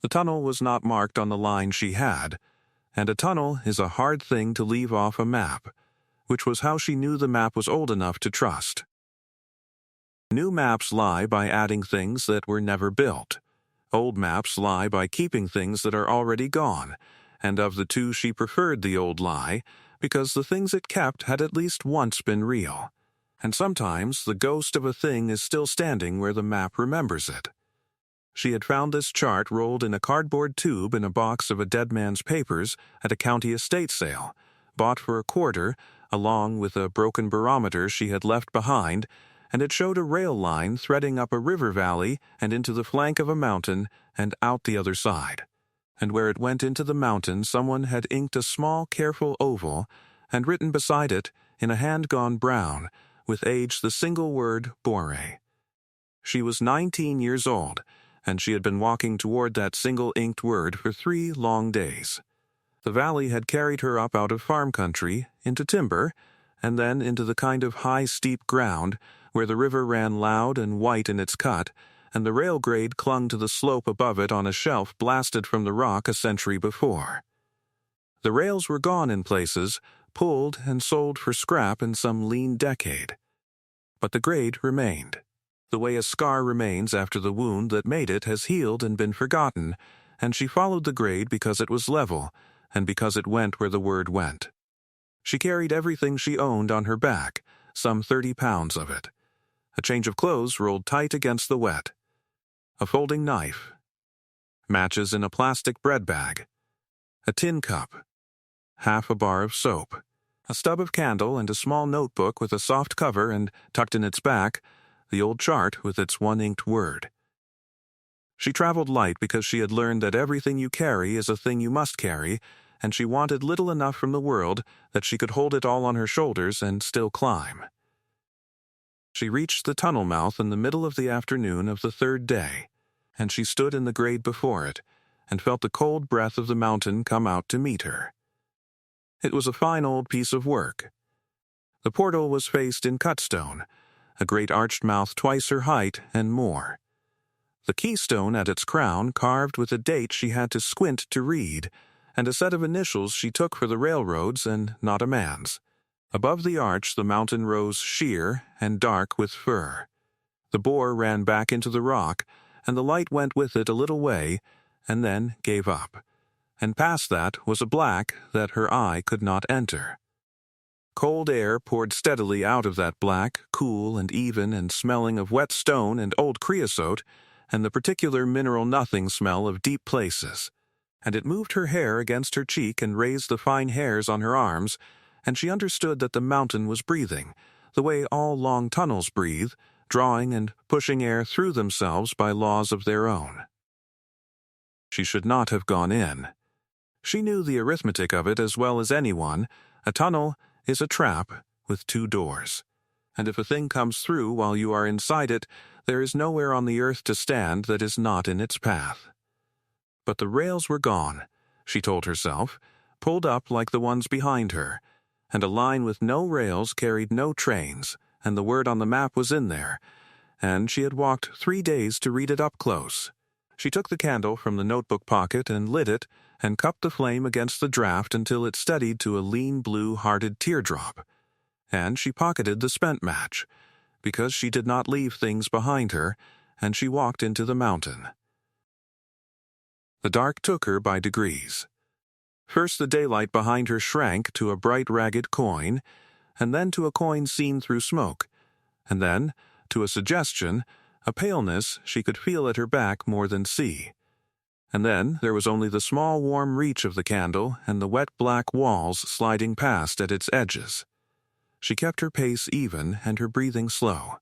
The tunnel was not marked on the line she had, and a tunnel is a hard thing to leave off a map, which was how she knew the map was old enough to trust. New maps lie by adding things that were never built. Old maps lie by keeping things that are already gone, and of the two she preferred the old lie, because the things it kept had at least once been real. And sometimes the ghost of a thing is still standing where the map remembers it. She had found this chart rolled in a cardboard tube in a box of a dead man's papers at a county estate sale, bought for $0.25, along with a broken barometer she had left behind, and it showed a rail line threading up a river valley and into the flank of a mountain and out the other side. And where it went into the mountain, someone had inked a small, careful oval and written beside it, in a hand gone brown, with age the single word Bore. She was 19 years old, and she had been walking toward that single inked word for 3 long days. The valley had carried her up out of farm country, into timber, and then into the kind of high steep ground where the river ran loud and white in its cut, and the rail grade clung to the slope above it on a shelf blasted from the rock a century before. The rails were gone in places, pulled and sold for scrap in some lean decade. But the grade remained, the way a scar remains after the wound that made it has healed and been forgotten, and she followed the grade because it was level, and because it went where the word went. She carried everything she owned on her back, some 30 pounds of it. A change of clothes rolled tight against the wet. A folding knife. Matches in a plastic bread bag. A tin cup. Half a bar of soap. A stub of candle and a small notebook with a soft cover and, tucked in its back, the old chart with its one-inked word. She traveled light because she had learned that everything you carry is a thing you must carry, and she wanted little enough from the world that she could hold it all on her shoulders and still climb. She reached the tunnel mouth in the middle of the afternoon of the 3rd day, and she stood in the grade before it, and felt the cold breath of the mountain come out to meet her. It was a fine old piece of work. The portal was faced in cut stone, a great arched mouth twice her height and more. The keystone at its crown carved with a date she had to squint to read, and a set of initials she took for the railroads and not a man's. Above the arch the mountain rose sheer and dark with fir. The bore ran back into the rock, and the light went with it a little way, and then gave up. And past that was a black that her eye could not enter. Cold air poured steadily out of that black, cool and even and smelling of wet stone and old creosote, and the particular mineral nothing smell of deep places. And it moved her hair against her cheek and raised the fine hairs on her arms, and she understood that the mountain was breathing, the way all long tunnels breathe, drawing and pushing air through themselves by laws of their own. She should not have gone in. She knew the arithmetic of it as well as anyone. A tunnel is a trap with 2 doors. And if a thing comes through while you are inside it, there is nowhere on the earth to stand that is not in its path. But the rails were gone, she told herself, pulled up like the ones behind her, and a line with no rails carried no trains, and the word on the map was in there, and she had walked 3 days to read it up close. She took the candle from the notebook pocket and lit it, and cupped the flame against the draught until it steadied to a lean blue-hearted teardrop. And she pocketed the spent match, because she did not leave things behind her, and she walked into the mountain. The dark took her by degrees. First the daylight behind her shrank to a bright ragged coin, and then to a coin seen through smoke, and then, to a suggestion, a paleness she could feel at her back more than see. And then there was only the small warm reach of the candle and the wet black walls sliding past at its edges. She kept her pace even and her breathing slow,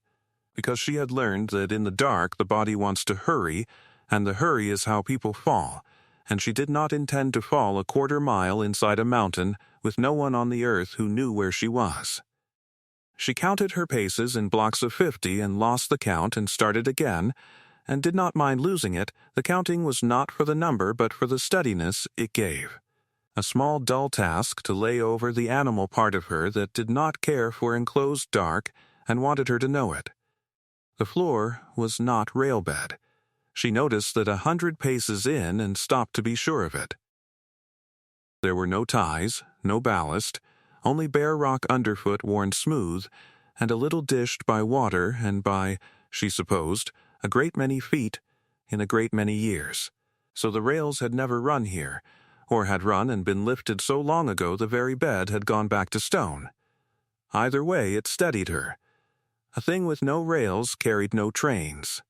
because she had learned that in the dark the body wants to hurry, and the hurry is how people fall, and she did not intend to fall a 1/4 mile inside a mountain with no one on the earth who knew where she was. She counted her paces in blocks of 50 and lost the count and started again, and did not mind losing it. The counting was not for the number but for the steadiness it gave. A small dull task to lay over the animal part of her that did not care for enclosed dark and wanted her to know it. The floor was not railbed. She noticed that 100 paces in and stopped to be sure of it. There were no ties, no ballast, only bare rock underfoot worn smooth, and a little dished by water and by, she supposed, a great many feet in a great many years. So the rails had never run here, or had run and been lifted so long ago the very bed had gone back to stone. Either way, it steadied her. A thing with no rails carried no trains.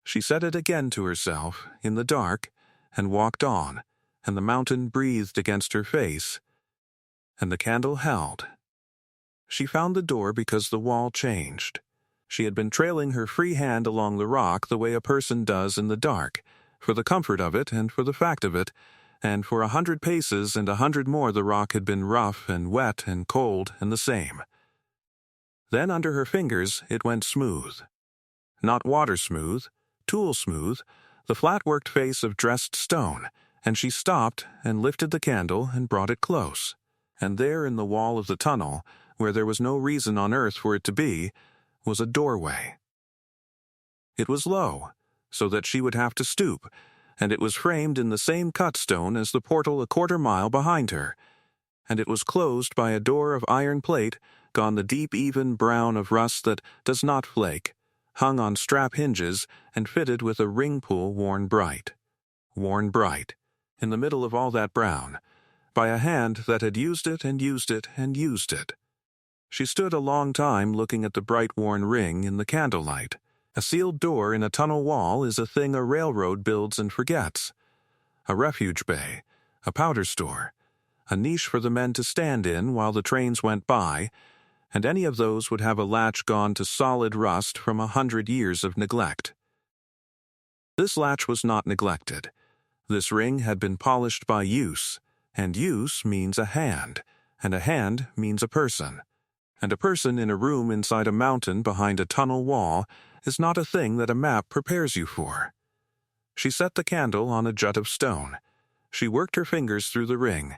She said it again to herself, in the dark, and walked on, and the mountain breathed against her face, and the candle held. She found the door because the wall changed. She had been trailing her free hand along the rock the way a person does in the dark, for the comfort of it and for the fact of it, and for 100 paces and 100 more the rock had been rough and wet and cold and the same. Then under her fingers it went smooth. Not water smooth, tool smooth, the flat-worked face of dressed stone, and she stopped and lifted the candle and brought it close. And there in the wall of the tunnel, where there was no reason on earth for it to be, was a doorway. It was low, so that she would have to stoop, and it was framed in the same cut stone as the portal a quarter mile behind her, and it was closed by a door of iron plate gone the deep even brown of rust that does not flake, hung on strap hinges and fitted with a ring pull worn bright, in the middle of all that brown, by a hand that had used it and used it and used it. She stood a long time looking at the bright worn ring in the candlelight. A sealed door in a tunnel wall is a thing a railroad builds and forgets. A refuge bay, a powder store, a niche for the men to stand in while the trains went by, and any of those would have a latch gone to solid rust from 100 years of neglect. This latch was not neglected. This ring had been polished by use, and use means a hand, and a hand means a person. And a person in a room inside a mountain behind a tunnel wall is not a thing that a map prepares you for. She set the candle on a jut of stone. She worked her fingers through the ring.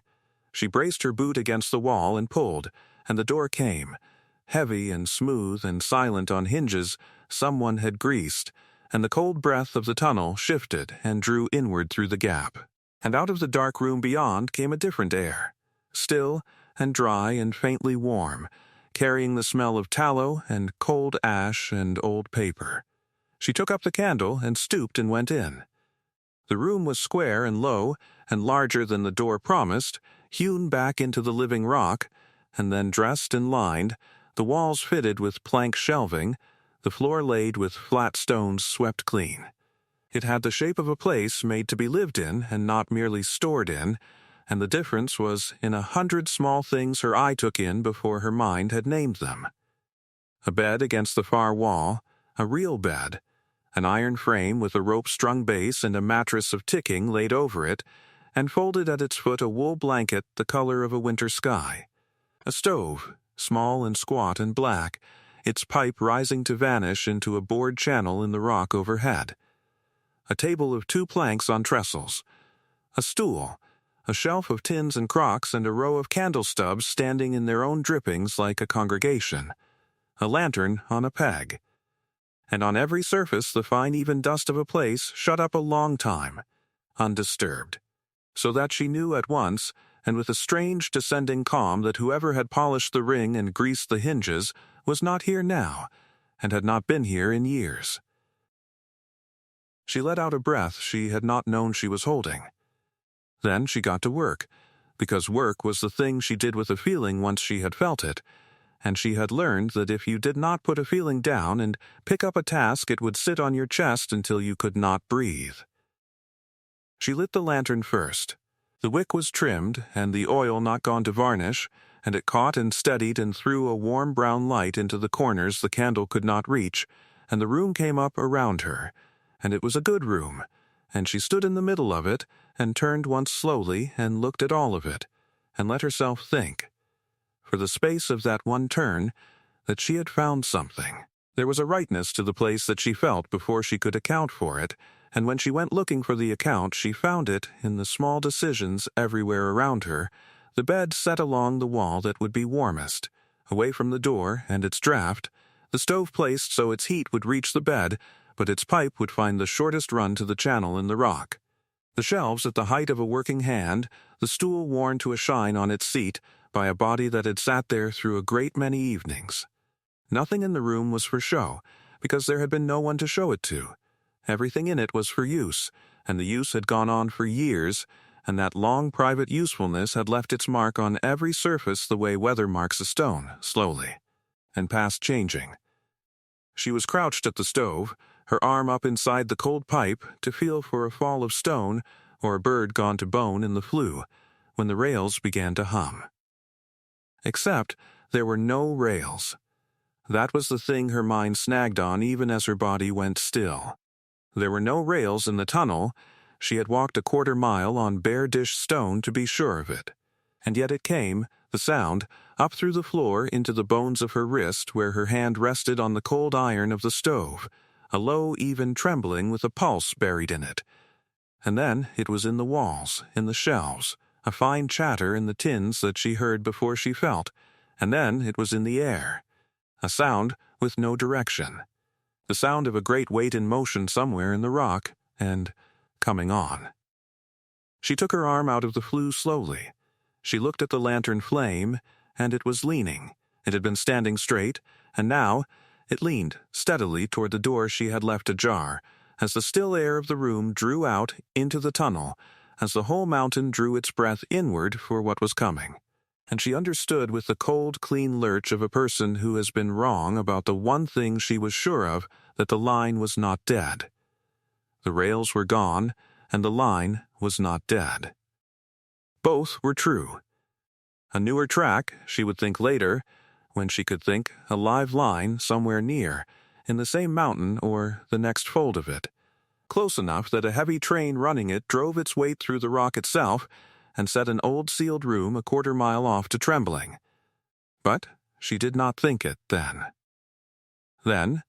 She braced her boot against the wall and pulled, and the door came. Heavy and smooth and silent on hinges someone had greased, and the cold breath of the tunnel shifted and drew inward through the gap. And out of the dark room beyond came a different air, still and dry and faintly warm, carrying the smell of tallow and cold ash and old paper. She took up the candle and stooped and went in. The room was square and low and larger than the door promised, hewn back into the living rock, and then dressed and lined, the walls fitted with plank shelving, the floor laid with flat stones swept clean. It had the shape of a place made to be lived in and not merely stored in, and the difference was in 100 small things her eye took in before her mind had named them. A bed against the far wall, a real bed, an iron frame with a rope-strung base and a mattress of ticking laid over it, and folded at its foot a wool blanket the color of a winter sky. A stove, small and squat and black, its pipe rising to vanish into a bored channel in the rock overhead. A table of 2 planks on trestles. A stool, a shelf of tins and crocks, and a row of candle stubs standing in their own drippings like a congregation. A lantern on a peg. And on every surface the fine even dust of a place shut up a long time, undisturbed, so that she knew at once, and with a strange descending calm, that whoever had polished the ring and greased the hinges was not here now, and had not been here in years. She let out a breath she had not known she was holding. Then she got to work, because work was the thing she did with a feeling once she had felt it, and she had learned that if you did not put a feeling down and pick up a task it would sit on your chest until you could not breathe. She lit the lantern first. The wick was trimmed, and the oil not gone to varnish, and it caught and steadied and threw a warm brown light into the corners the candle could not reach, and the room came up around her, and it was a good room, and she stood in the middle of it, and turned once slowly, and looked at all of it, and let herself think, for the space of that one turn, that she had found something. There was a rightness to the place that she felt before she could account for it, and when she went looking for the account she found it in the small decisions everywhere around her, the bed set along the wall that would be warmest, away from the door and its draught, the stove placed so its heat would reach the bed, but its pipe would find the shortest run to the channel in the rock. The shelves at the height of a working hand, the stool worn to a shine on its seat by a body that had sat there through a great many evenings. Nothing in the room was for show, because there had been no one to show it to. Everything in it was for use, and the use had gone on for years, and that long private usefulness had left its mark on every surface the way weather marks a stone, slowly, and past changing. She was crouched at the stove, her arm up inside the cold pipe to feel for a fall of stone or a bird gone to bone in the flue, when the rails began to hum. Except there were no rails. That was the thing her mind snagged on even as her body went still. There were no rails in the tunnel. She had walked a quarter mile on bare dish stone to be sure of it. And yet it came, the sound, up through the floor into the bones of her wrist where her hand rested on the cold iron of the stove, a low, even trembling with a pulse buried in it. And then it was in the walls, in the shelves, a fine chatter in the tins that she heard before she felt, and then it was in the air. A sound with no direction. The sound of a great weight in motion somewhere in the rock, and coming on. She took her arm out of the flue slowly. She looked at the lantern flame, and it was leaning. It had been standing straight, and now it leaned steadily toward the door she had left ajar, as the still air of the room drew out into the tunnel, as the whole mountain drew its breath inward for what was coming. And she understood with the cold, clean lurch of a person who has been wrong about the one thing she was sure of, that the line was not dead. The rails were gone, and the line was not dead. Both were true. A newer track, she would think later, when she could think, a live line somewhere near, in the same mountain or the next fold of it, close enough that a heavy train running it drove its weight through the rock itself and set an old sealed room a quarter mile off to trembling. But she did not think it then. Then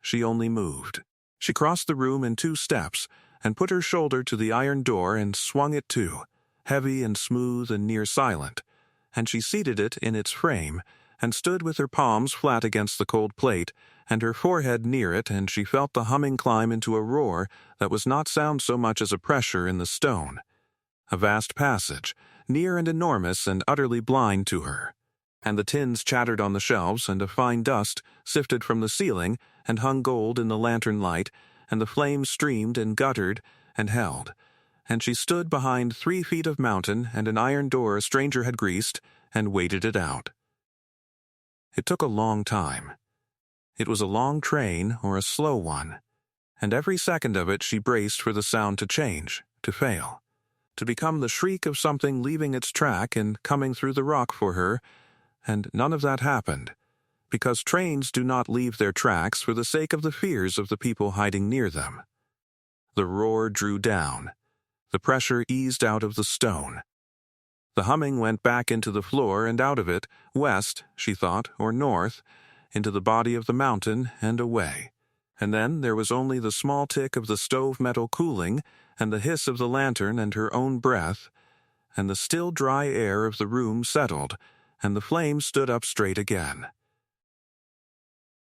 she only moved. She crossed the room in 2 steps and put her shoulder to the iron door and swung it to, heavy and smooth and near silent, and she seated it in its frame and stood with her palms flat against the cold plate and her forehead near it, and she felt the humming climb into a roar that was not sound so much as a pressure in the stone. A vast passage, near and enormous and utterly blind to her. And the tins chattered on the shelves, and a fine dust sifted from the ceiling and hung gold in the lantern light, and the flames streamed and guttered and held. And she stood behind 3 feet of mountain and an iron door a stranger had greased, and waited it out. It took a long time. It was a long train or a slow one, and every second of it she braced for the sound to change, to fail, to become the shriek of something leaving its track and coming through the rock for her, and none of that happened, because trains do not leave their tracks for the sake of the fears of the people hiding near them. The roar drew down. The pressure eased out of the stone. The humming went back into the floor and out of it, west, she thought, or north, into the body of the mountain and away. And then there was only the small tick of the stove metal cooling, and the hiss of the lantern and her own breath, and the still dry air of the room settled, and the flame stood up straight again.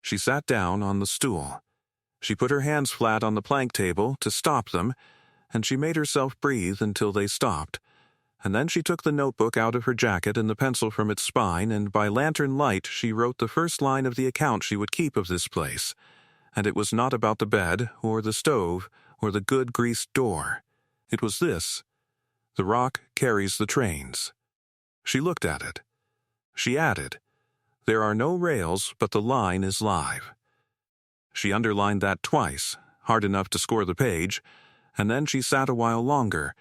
She sat down on the stool. She put her hands flat on the plank table to stop them, and she made herself breathe until they stopped. And then she took the notebook out of her jacket and the pencil from its spine, and by lantern light she wrote the first line of the account she would keep of this place. And it was not about the bed, or the stove, or the good greased door. It was this: the rock carries the trains. She looked at it. She added, there are no rails, but the line is live. She underlined that twice, hard enough to score the page, and then she sat a while longer,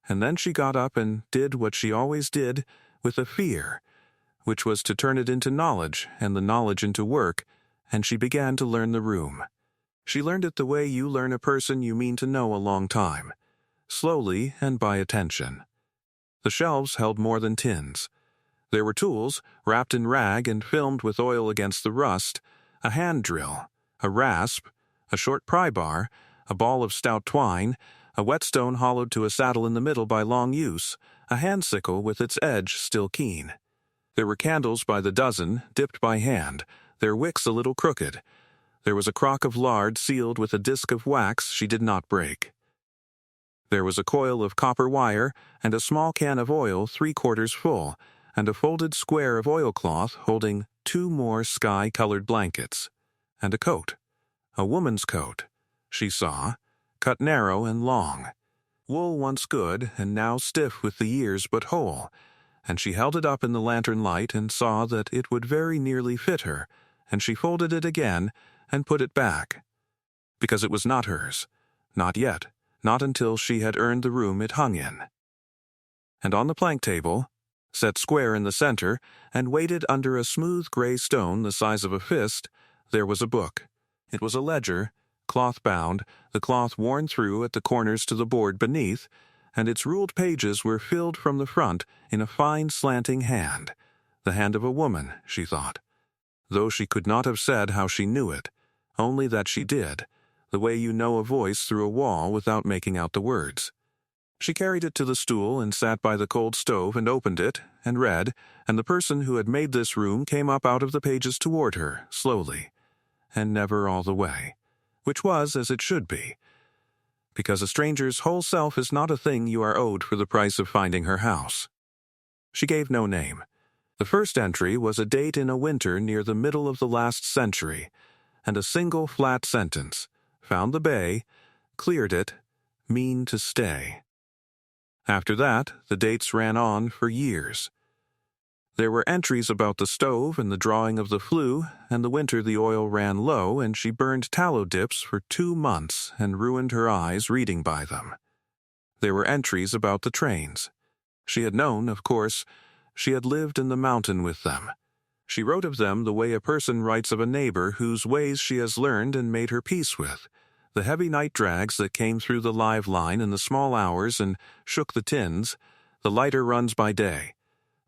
and then she got up and did what she always did with a fear, which was to turn it into knowledge and the knowledge into work, and she began to learn the room. She learned it the way you learn a person you mean to know a long time, slowly and by attention. The shelves held more than tins. There were tools, wrapped in rag and filmed with oil against the rust, a hand drill, a rasp, a short pry bar, a ball of stout twine, a whetstone hollowed to a saddle in the middle by long use, a hand sickle with its edge still keen. There were candles by the dozen, dipped by hand, their wicks a little crooked, There was a crock of lard sealed with a disc of wax she did not break. There was a coil of copper wire and a small can of oil 3/4 full, and a folded square of oilcloth holding 2 more sky-colored blankets, and a coat, a woman's coat, she saw, cut narrow and long, wool once good and now stiff with the years but whole, and she held it up in the lantern light and saw that it would very nearly fit her, and she folded it again and put it back, because it was not hers, not yet, not until she had earned the room it hung in. And on the plank table, set square in the center, and weighted under a smooth gray stone the size of a fist, there was a book. It was a ledger, cloth-bound, the cloth worn through at the corners to the board beneath, and its ruled pages were filled from the front in a fine slanting hand, the hand of a woman, she thought, though she could not have said how she knew it, only that she did, the way you know a voice through a wall without making out the words. She carried it to the stool and sat by the cold stove and opened it and read, and the person who had made this room came up out of the pages toward her, slowly, and never all the way, which was as it should be, because a stranger's whole self is not a thing you are owed for the price of finding her house. She gave no name. The first entry was a date in a winter near the middle of the last century, and a single flat sentence, found the bay, cleared it, mean to stay. After that, the dates ran on for years. There were entries about the stove and the drawing of the flue, and the winter the oil ran low, and she burned tallow dips for 2 months and ruined her eyes reading by them. There were entries about the trains. She had known, of course, she had lived in the mountain with them. She wrote of them the way a person writes of a neighbor whose ways she has learned and made her peace with, the heavy night drags that came through the live line in the small hours and shook the tins, the lighter runs by day,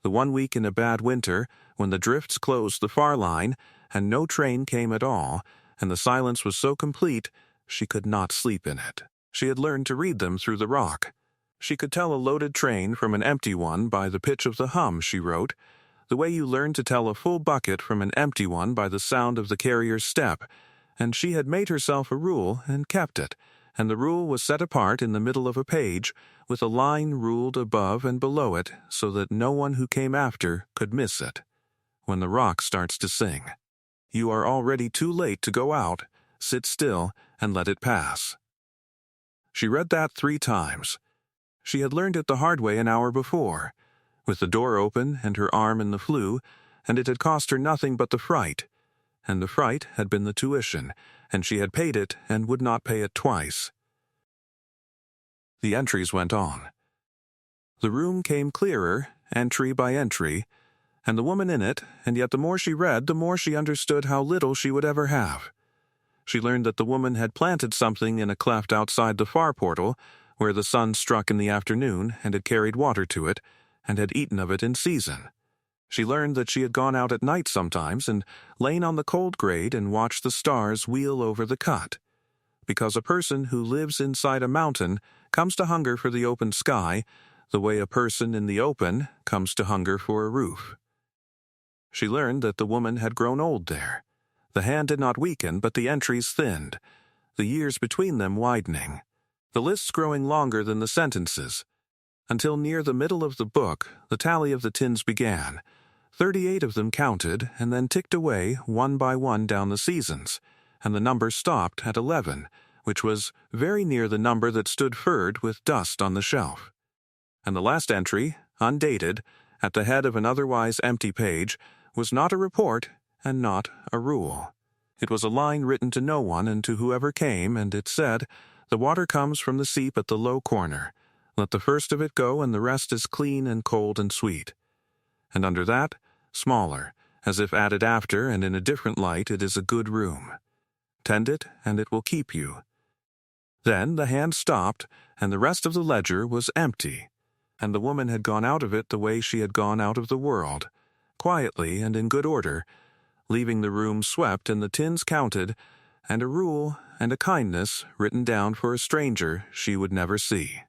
the 1 week in a bad winter when the drifts closed the far line and no train came at all, and the silence was so complete she could not sleep in it. She had learned to read them through the rock. She could tell a loaded train from an empty one by the pitch of the hum, she wrote, the way you learn to tell a full bucket from an empty one by the sound of the carrier's step, and she had made herself a rule and kept it, and the rule was set apart in the middle of a page, with a line ruled above and below it so that no one who came after could miss it. When the rock starts to sing, you are already too late to go out, sit still, and let it pass. She read that 3 times. She had learned it the hard way an hour before, with the door open and her arm in the flue, and it had cost her nothing but the fright, and the fright had been the tuition, and she had paid it and would not pay it twice. The entries went on. The room came clearer, entry by entry, and the woman in it, and yet the more she read, the more she understood how little she would ever have. She learned that the woman had planted something in a cleft outside the far portal, where the sun struck in the afternoon, and had carried water to it, and had eaten of it in season. She learned that she had gone out at night sometimes and lain on the cold grade and watched the stars wheel over the cut, because a person who lives inside a mountain comes to hunger for the open sky, the way a person in the open comes to hunger for a roof. She learned that the woman had grown old there. The hand did not weaken, but the entries thinned, the years between them widening, the lists growing longer than the sentences, until near the middle of the book the tally of the tins began. 38 of them counted and then ticked away one by one down the seasons, and the number stopped at 11, which was very near the number that stood furred with dust on the shelf. And the last entry, undated, at the head of an otherwise empty page, was not a report and not a rule. It was a line written to no one and to whoever came, and it said, "The water comes from the seep at the low corner. Let the first of it go, and the rest is clean and cold and sweet." And under that, smaller, as if added after and in a different light, it is a good room. Tend it, and it will keep you. Then the hand stopped, and the rest of the ledger was empty, and the woman had gone out of it the way she had gone out of the world, quietly and in good order, leaving the room swept and the tins counted, and a rule and a kindness written down for a stranger she would never see.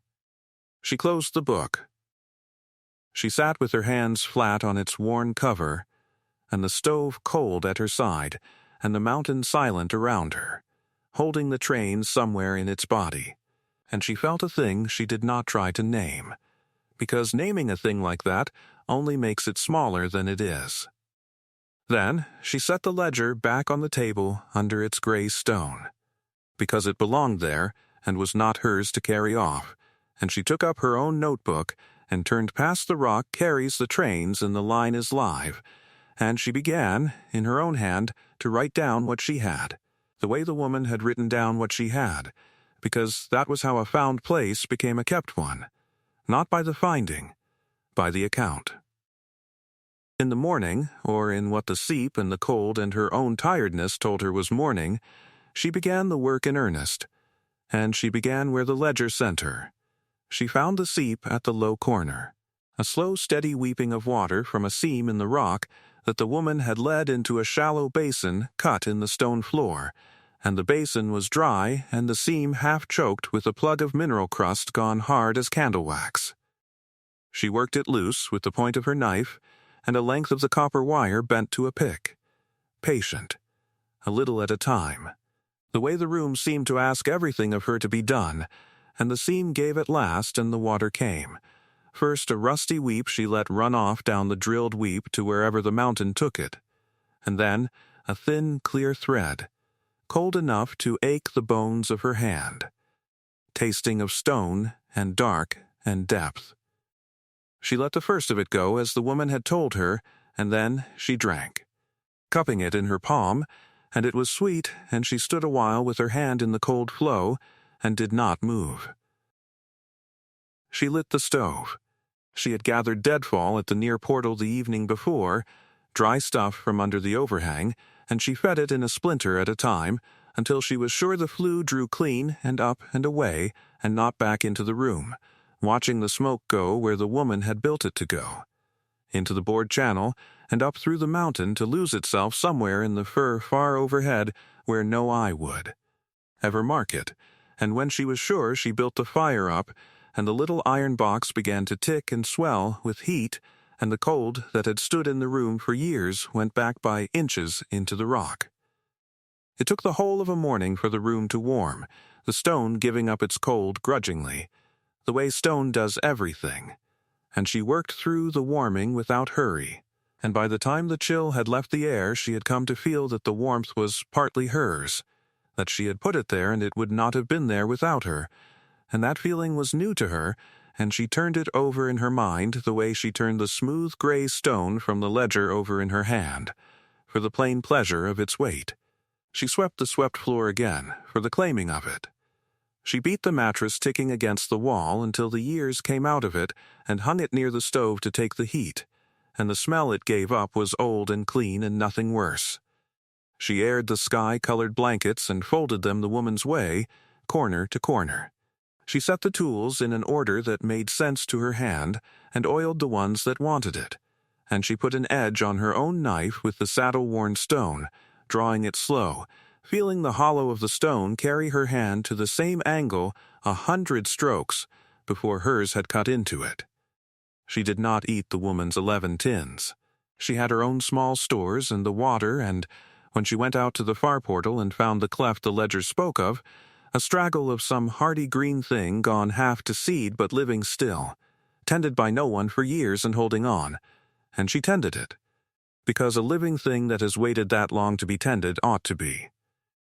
She closed the book. She sat with her hands flat on its worn cover, and the stove cold at her side, and the mountain silent around her, holding the train somewhere in its body. And she felt a thing she did not try to name, because naming a thing like that only makes it smaller than it is. Then she set the ledger back on the table under its gray stone, because it belonged there and was not hers to carry off, and she took up her own notebook and turned past the rock carries the trains and the line is live, and she began, in her own hand, to write down what she had, the way the woman had written down what she had, because that was how a found place became a kept one, not by the finding, by the account. In the morning, or in what the seep and the cold and her own tiredness told her was morning, she began the work in earnest, and she began where the ledger sent her. She found the seep at the low corner, a slow steady weeping of water from a seam in the rock that the woman had led into a shallow basin cut in the stone floor, and the basin was dry and the seam half choked with a plug of mineral crust gone hard as candle wax. She worked it loose with the point of her knife and a length of the copper wire bent to a pick, patient, a little at a time. The way the room seemed to ask everything of her to be done, and the seam gave at last and the water came. First a rusty weep she let run off down the drilled weep to wherever the mountain took it, and then a thin, clear thread, cold enough to ache the bones of her hand, tasting of stone and dark and depth. She let the first of it go as the woman had told her, and then she drank, cupping it in her palm, and it was sweet, and she stood a while with her hand in the cold flow, and did not move. She lit the stove. She had gathered deadfall at the near portal the evening before, dry stuff from under the overhang, and she fed it in a splinter at a time, until she was sure the flue drew clean and up and away, and not back into the room, watching the smoke go where the woman had built it to go, into the board channel, and up through the mountain to lose itself somewhere in the fir far overhead where no eye would ever mark it. And when she was sure, she built the fire up, and the little iron box began to tick and swell with heat, and the cold that had stood in the room for years went back by inches into the rock. It took the whole of a morning for the room to warm, the stone giving up its cold grudgingly, the way stone does everything, and she worked through the warming without hurry, and by the time the chill had left the air she had come to feel that the warmth was partly hers, that she had put it there and it would not have been there without her, and that feeling was new to her, and she turned it over in her mind the way she turned the smooth gray stone from the ledger over in her hand, for the plain pleasure of its weight. She swept the swept floor again, for the claiming of it. She beat the mattress ticking against the wall until the years came out of it and hung it near the stove to take the heat, and the smell it gave up was old and clean and nothing worse. She aired the sky-colored blankets and folded them the woman's way, corner to corner. She set the tools in an order that made sense to her hand and oiled the ones that wanted it, and she put an edge on her own knife with the saddle-worn stone, drawing it slow, feeling the hollow of the stone carry her hand to the same angle 100 strokes before hers had cut into it. She did not eat the woman's 11 tins. She had her own small stores and the water, and when she went out to the far portal and found the cleft the ledger spoke of, a straggle of some hardy green thing gone half to seed but living still, tended by no one for years and holding on, and she tended it, because a living thing that has waited that long to be tended ought to be.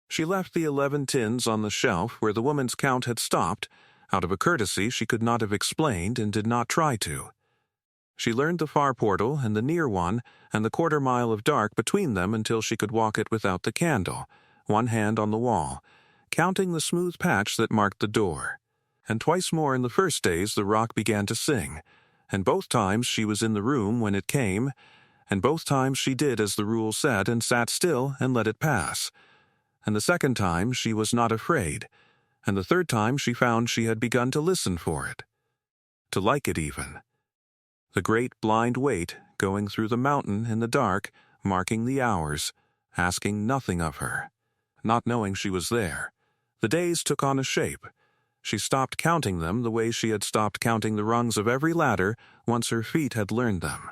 She left the 11 tins on the shelf where the woman's count had stopped, out of a courtesy she could not have explained and did not try to. She learned the far portal and the near one and the quarter-mile of dark between them until she could walk it without the candle, one hand on the wall, counting the smooth patch that marked the door. And twice more in the first days the rock began to sing, and both times she was in the room when it came, and both times she did as the rule said and sat still and let it pass. And the second time she was not afraid, and the third time she found she had begun to listen for it, to like it even. The great blind wait going through the mountain in the dark, marking the hours, asking nothing of her, not knowing she was there. The days took on a shape. She stopped counting them the way she had stopped counting the rungs of every ladder once her feet had learned them.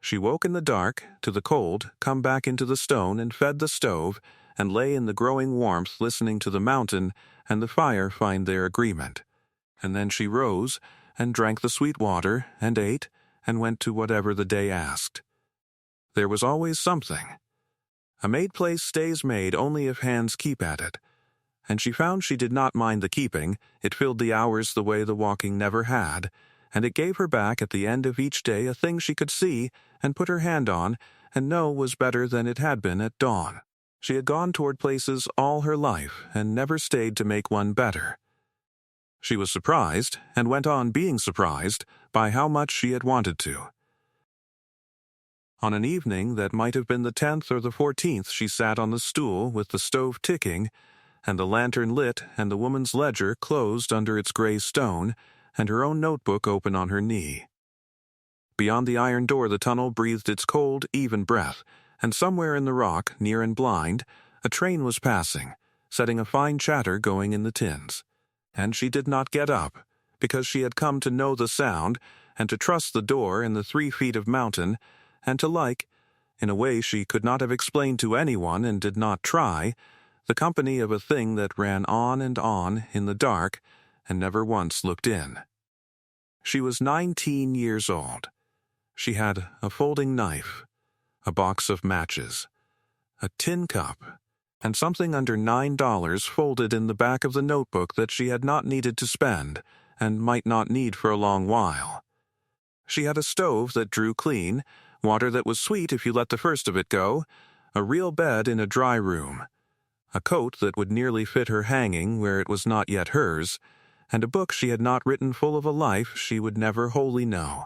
She woke in the dark, to the cold, come back into the stone and fed the stove, and lay in the growing warmth listening to the mountain and the fire find their agreement. And then she rose, and drank the sweet water, and ate, and went to whatever the day asked. There was always something. A made place stays made only if hands keep at it. And she found she did not mind the keeping, it filled the hours the way the walking never had, and it gave her back at the end of each day a thing she could see and put her hand on and know was better than it had been at dawn. She had gone toward places all her life and never stayed to make one better. She was surprised, and went on being surprised, by how much she had wanted to. On an evening that might have been the 10th or the 14th, she sat on the stool with the stove ticking, and the lantern lit and the woman's ledger closed under its gray stone, and her own notebook open on her knee. Beyond the iron door the tunnel breathed its cold, even breath, and somewhere in the rock, near and blind, a train was passing, setting a fine chatter going in the tins. And she did not get up, because she had come to know the sound, and to trust the door and the 3 feet of mountain, and to like, in a way she could not have explained to anyone and did not try, the company of a thing that ran on and on in the dark and never once looked in. She was 19 years old. She had a folding knife, a box of matches, a tin cup, and something under $9 folded in the back of the notebook that she had not needed to spend, and might not need for a long while. She had a stove that drew clean, water that was sweet if you let the first of it go, a real bed in a dry room, a coat that would nearly fit her hanging where it was not yet hers, and a book she had not written full of a life she would never wholly know,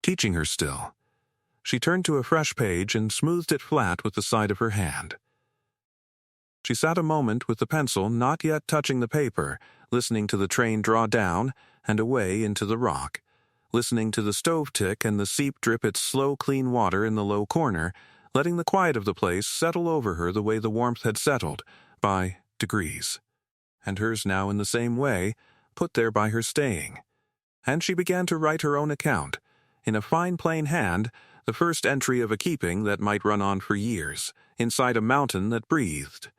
teaching her still. She turned to a fresh page and smoothed it flat with the side of her hand. She sat a moment with the pencil not yet touching the paper, listening to the train draw down and away into the rock, listening to the stove tick and the seep drip its slow clean water in the low corner, letting the quiet of the place settle over her the way the warmth had settled, by degrees. And hers now in the same way, put there by her staying. And she began to write her own account, in a fine plain hand, the first entry of a keeping that might run on for years, inside a mountain that breathed,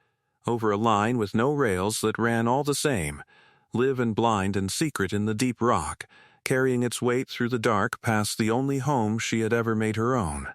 over a line with no rails that ran all the same, live and blind and secret in the deep rock, carrying its weight through the dark past the only home she had ever made her own.